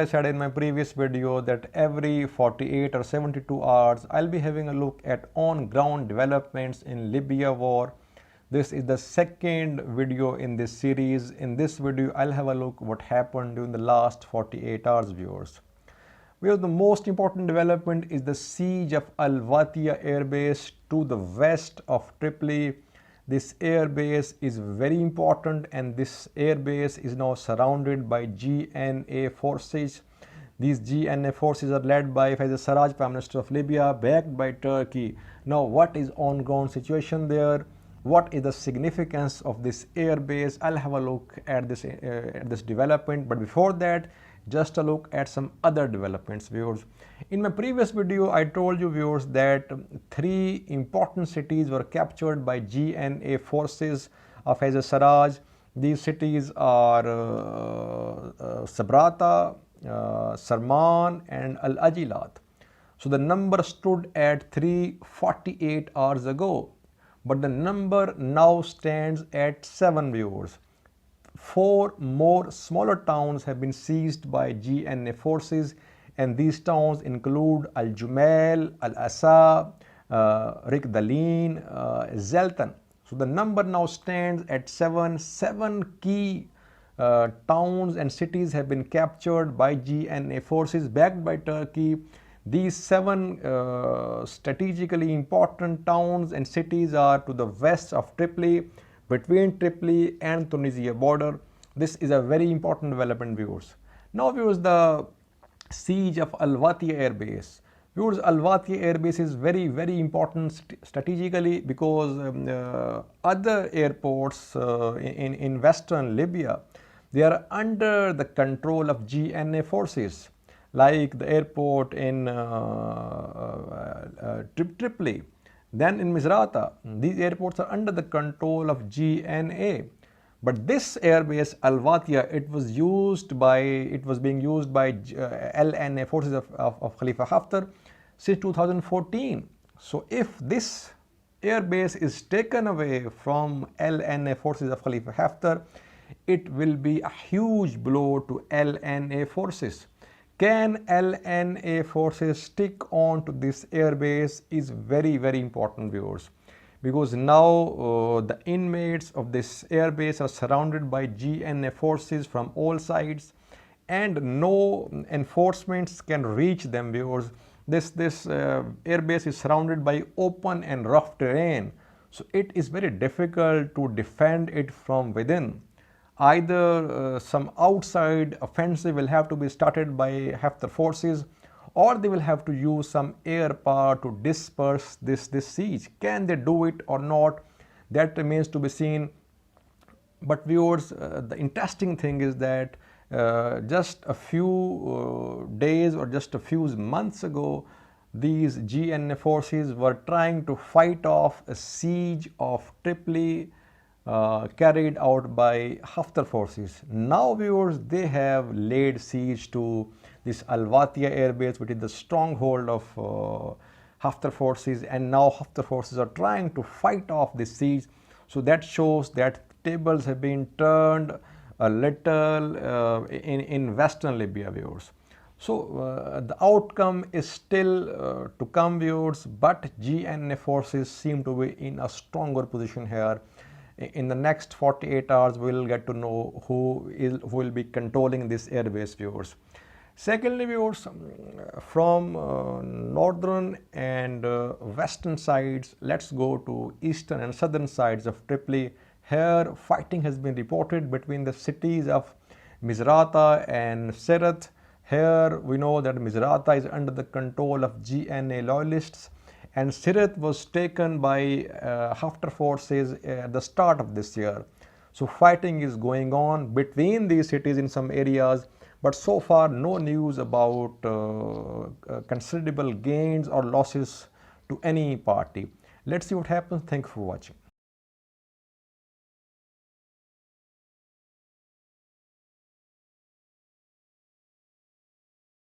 I said in my previous video, that every 48 or 72 hours I'll be having a look at on-ground developments in Libya War. This is the second video in this series. In this video, I'll have a look what happened during the last 48 hours, viewers. Where the most important development is the siege of Watiya Airbase to the west of Tripoli. This airbase is very important, and this airbase is now surrounded by GNA Forces. These GNA Forces are led by Fayez al-Sarraj, Prime Minister of Libya, backed by Turkey. Now, what is on-ground situation there? What is the significance of this airbase? I'll have a look at this development, but before that, just a look at some other developments, viewers. In my previous video, I told you, viewers, that 3 important cities were captured by GNA Forces of al-Sarraj. These cities are Sabratha, Surman and Ajaylat. So the number stood at 348 hours ago, but the number now stands at 7, viewers. 4 more smaller towns have been seized by GNA Forces, and these towns include Jumail, essa, Regdalin, Zelten. So the number now stands at 7. 7 key towns and cities have been captured by GNA Forces backed by Turkey. These 7 strategically important towns and cities are to the west of Tripoli, between Tripoli and Tunisia border. This is a very important development, viewers. Now, viewers, the siege of Watiya Airbase. Viewers, Watiya Airbase is very, very important strategically because other airports in western Libya, they are under the control of GNA Forces, like the airport in Tripoli. Then in Misrata, these airports are under the control of GNA. But this airbase, Watiya, it was being used by LNA forces of Khalifa Haftar since 2014. So if this airbase is taken away from LNA forces of Khalifa Haftar, it will be a huge blow to LNA forces. Can LNA forces stick on to this airbase is very, very important, viewers, because now the inmates of this airbase are surrounded by GNA forces from all sides, and no enforcements can reach them, viewers. This airbase is surrounded by open and rough terrain, so it is very difficult to defend it from within. Either some outside offensive will have to be started by Haftar forces, or they will have to use some air power to disperse this siege. Can they do it or not? That remains to be seen. But viewers, the interesting thing is that just a few days or just a few months ago, these GNA forces were trying to fight off a siege of Tripoli carried out by Haftar forces. Now, viewers, they have laid siege to this Watiya Airbase, which is the stronghold of Haftar forces, and now Haftar forces are trying to fight off this siege. So that shows that tables have been turned a little in western Libya, viewers. So the outcome is still to come, viewers, but GNA forces seem to be in a stronger position here. In the next 48 hours, we will get to know who will be controlling this airbase, viewers. Secondly, viewers, from northern and western sides, let's go to eastern and southern sides of Tripoli. Here, fighting has been reported between the cities of Misrata and Sirte. Here, we know that Misrata is under the control of GNA loyalists, and Sirte was taken by Haftar forces at the start of this year. So fighting is going on between these cities in some areas, but so far no news about considerable gains or losses to any party. Let's see what happens. Thank you for watching.